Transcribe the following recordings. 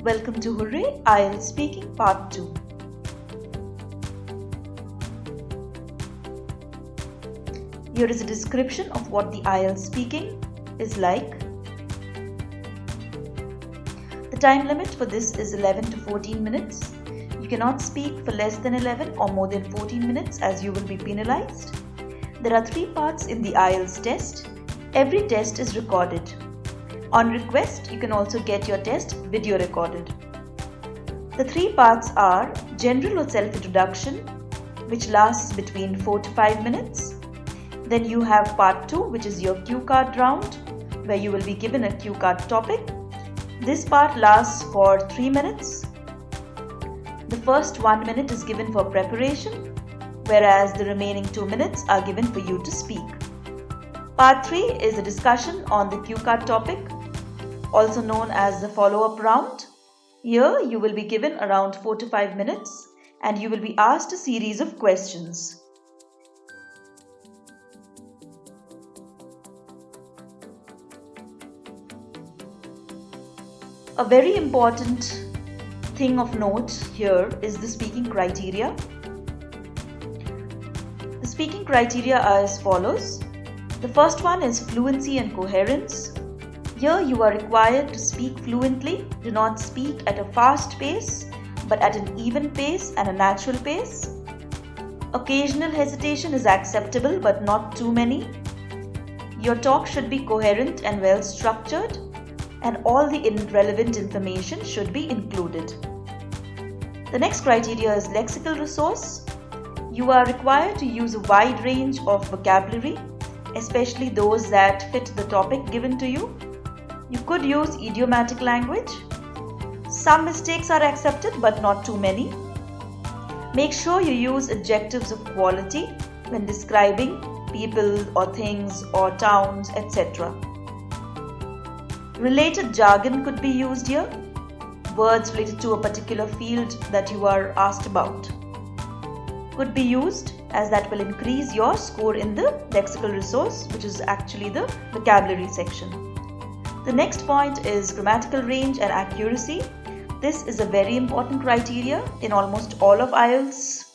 Welcome to Hooray IELTS Speaking Part 2. Here is a description of what the IELTS speaking is like. The time limit for this is 11 to 14 minutes. You cannot speak for less than 11 or more than 14 minutes as you will be penalized. There are 3 parts in the IELTS test. Every test is recorded. On request, you can also get your test video recorded. The 3 parts are general or self-introduction, which lasts between 4 to 5 minutes. Then you have part 2, which is your cue card round, where you will be given a cue card topic. This part lasts for 3 minutes. The first 1 minute is given for preparation, whereas the remaining 2 minutes are given for you to speak. Part 3 is a discussion on the cue card topic, also known as the follow-up round. Here you will be given around 4 to 5 minutes and you will be asked a series of questions. A very important thing of note here is the speaking criteria. The speaking criteria are as follows. The first one is fluency and coherence. Here you are required to speak fluently. Do not speak at a fast pace, but at an even pace and a natural pace. Occasional hesitation is acceptable, but not too many. Your talk should be coherent and well structured, and all the relevant information should be included. The next criteria is lexical resource. You are required to use a wide range of vocabulary, especially those that fit the topic given to you. You could use idiomatic language. Some mistakes are accepted, but not too many. Make sure you use adjectives of quality when describing people or things or towns, etc. Related jargon could be used here. Words related to a particular field that you are asked about could be used, as that will increase your score in the lexical resource, which is actually the vocabulary section. The next point is grammatical range and accuracy. This is a very important criteria in almost all of IELTS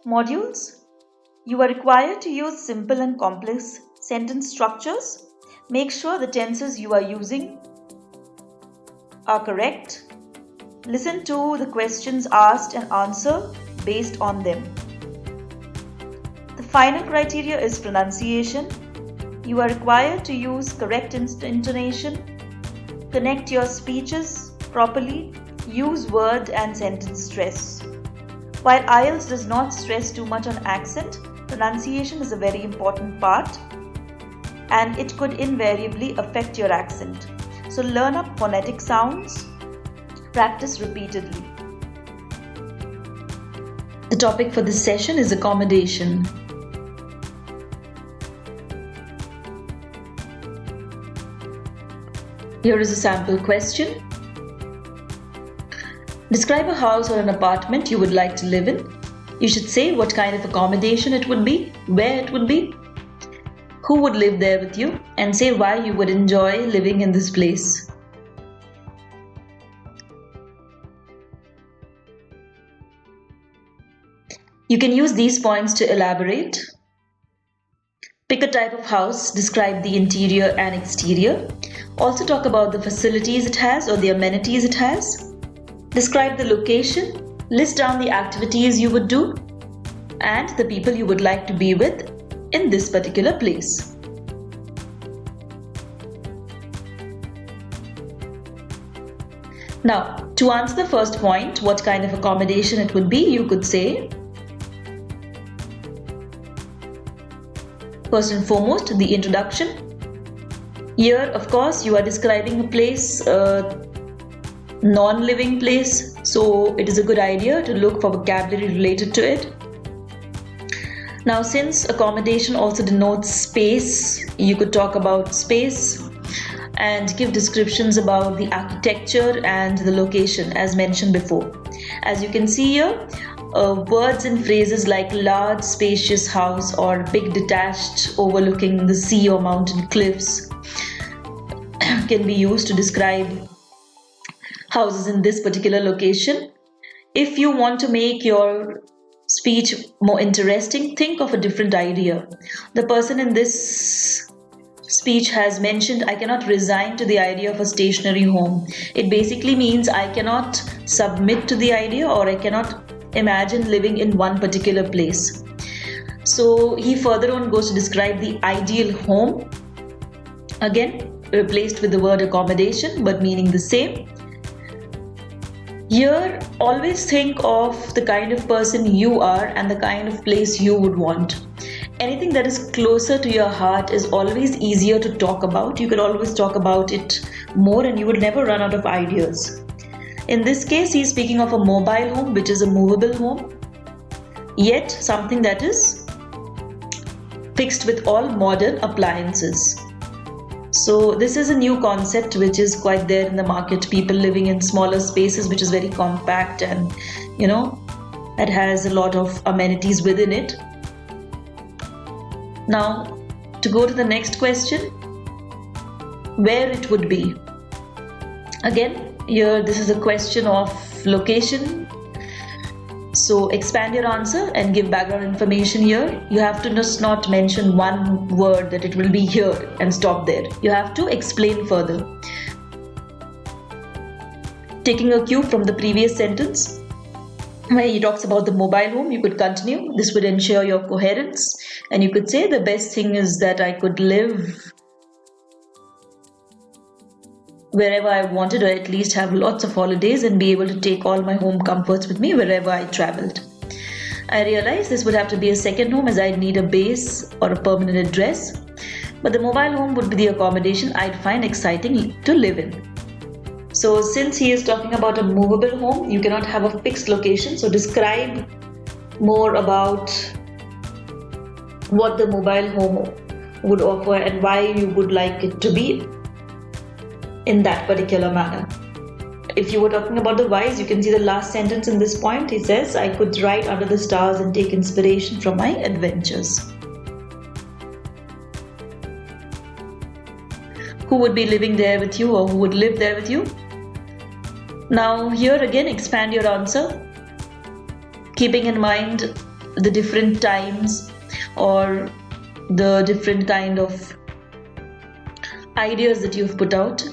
modules. You are required to use simple and complex sentence structures. Make sure the tenses you are using are correct. Listen to the questions asked and answer based on them. The final criteria is pronunciation. You are required to use correct intonation, connect your speeches properly, use word and sentence stress. While IELTS does not stress too much on accent, pronunciation is a very important part and it could invariably affect your accent. So learn up phonetic sounds, practice repeatedly. The topic for this session is accommodation. Here is a sample question. Describe a house or an apartment you would like to live in. You should say what kind of accommodation it would be, where it would be, who would live there with you, and say why you would enjoy living in this place. You can use these points to elaborate. Pick a type of house, describe the interior and exterior. Also talk about the facilities it has or the amenities it has. Describe the location, list down the activities you would do and the people you would like to be with in this particular place. Now, to answer the first point, what kind of accommodation it would be, you could say, first and foremost, the introduction. Here, of course, you are describing a place, non-living place, so it is a good idea to look for vocabulary related to it. Now, since accommodation also denotes space, you could talk about space and give descriptions about the architecture and the location as mentioned before. As you can see here, words and phrases like large spacious house or big detached overlooking the sea or mountain cliffs can be used to describe houses in this particular location. If you want to make your speech more interesting, think of a different idea. The person in this speech has mentioned, I cannot resign to the idea of a stationary home. It basically means I cannot submit to the idea, or I cannot imagine living in one particular place. So he further on goes to describe the ideal home, again replaced with the word accommodation but meaning the same. Here, always think of the kind of person you are and the kind of place you would want. Anything that is closer to your heart is always easier to talk about. You could always talk about it more and you would never run out of ideas. In this case, he's speaking of a mobile home, which is a movable home, yet something that is fixed with all modern appliances. So this is a new concept which is quite there in the market. People living in smaller spaces, which is very compact and it has a lot of amenities within it. Now, to go to the next question, where it would be. Again, here this is a question of location. So expand your answer and give background information here. You have to just not mention one word that it will be here and stop there. You have to explain further. Taking a cue from the previous sentence, where he talks about the mobile home, you could continue. This would ensure your coherence. And you could say the best thing is that I could live wherever I wanted, or at least have lots of holidays and be able to take all my home comforts with me wherever I traveled. I realized this would have to be a second home as I'd need a base or a permanent address, but the mobile home would be the accommodation I'd find exciting to live in. So since he is talking about a movable home, you cannot have a fixed location. So describe more about what the mobile home would offer and why you would like it to be in that particular manner. If you were talking about the whys, you can see the last sentence in this point. He says, I could ride under the stars and take inspiration from my adventures. Who would be living there with you, or who would live there with you? Now here again, expand your answer, keeping in mind the different times or the different kind of ideas that you've put out.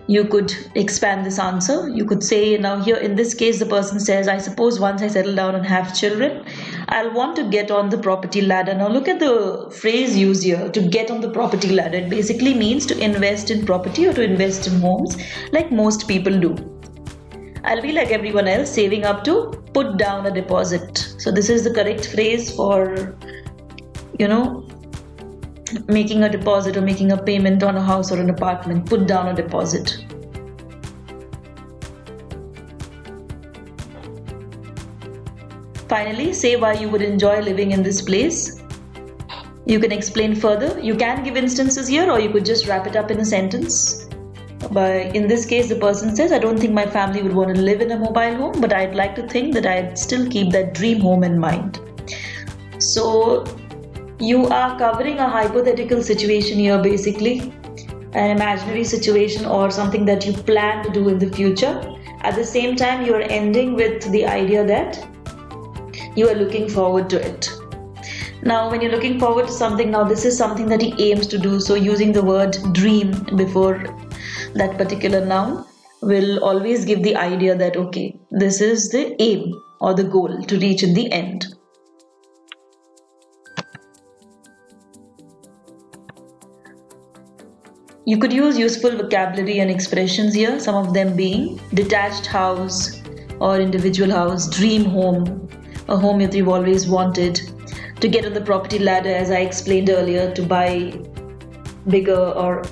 You could expand this answer. You could say, now here in this case, the person says, I suppose once I settle down and have children, I'll want to get on the property ladder. Now look at the phrase used here, to get on the property ladder. It basically means to invest in property or to invest in homes like most people do. I'll be like everyone else, saving up to put down a deposit. So this is the correct phrase for, making a deposit or making a payment on a house or an apartment. Put down a deposit. Finally, say why you would enjoy living in this place. You can explain further. You can give instances here, or you could just wrap it up in a sentence. But in this case, the person says, I don't think my family would want to live in a mobile home, but I'd like to think that I'd still keep that dream home in mind. So you are covering a hypothetical situation here, basically, an imaginary situation or something that you plan to do in the future. At the same time, you are ending with the idea that you are looking forward to it. Now, when you're looking forward to something, now this is something that he aims to do. So using the word dream before that particular noun will always give the idea that, okay, this is the aim or the goal to reach in the end. You could use useful vocabulary and expressions here, some of them being detached house or individual house, dream home, a home that you've always wanted, to get on the property ladder, as I explained earlier, to buy bigger or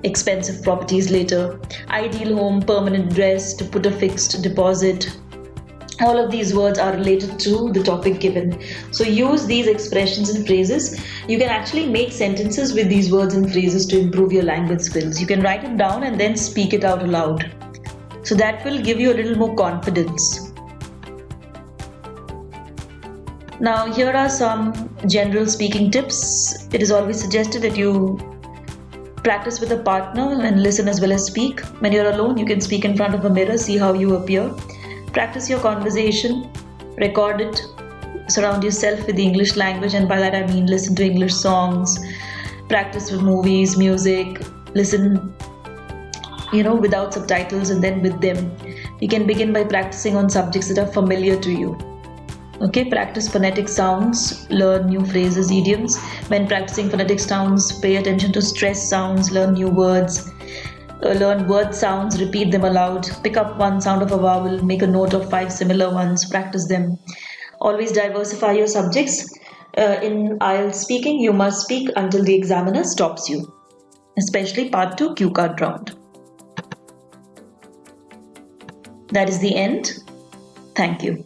expensive properties later, ideal home, permanent address, to put a fixed deposit. All of these words are related to the topic given. So use these expressions and phrases. You can actually make sentences with these words and phrases to improve your language skills. You can write it down and then speak it out aloud. So that will give you a little more confidence. Now here are some general speaking tips. It is always suggested that you Practice with a partner and listen as well as speak. When you're alone, you can speak in front of a mirror, see how you appear. Practice your conversation, record it, surround yourself with the English language, and by that I mean listen to English songs, practice with movies, music, listen, without subtitles and then with them. You can begin by practicing on subjects that are familiar to you. Okay, practice phonetic sounds, learn new phrases, idioms. When practicing phonetic sounds, pay attention to stress sounds, learn new words, learn word sounds, repeat them aloud, pick up one sound of a vowel, make a note of 5 similar ones, practice them. Always diversify your subjects. In IELTS speaking, you must speak until the examiner stops you, especially Part 2 cue card round. That is the end. Thank you.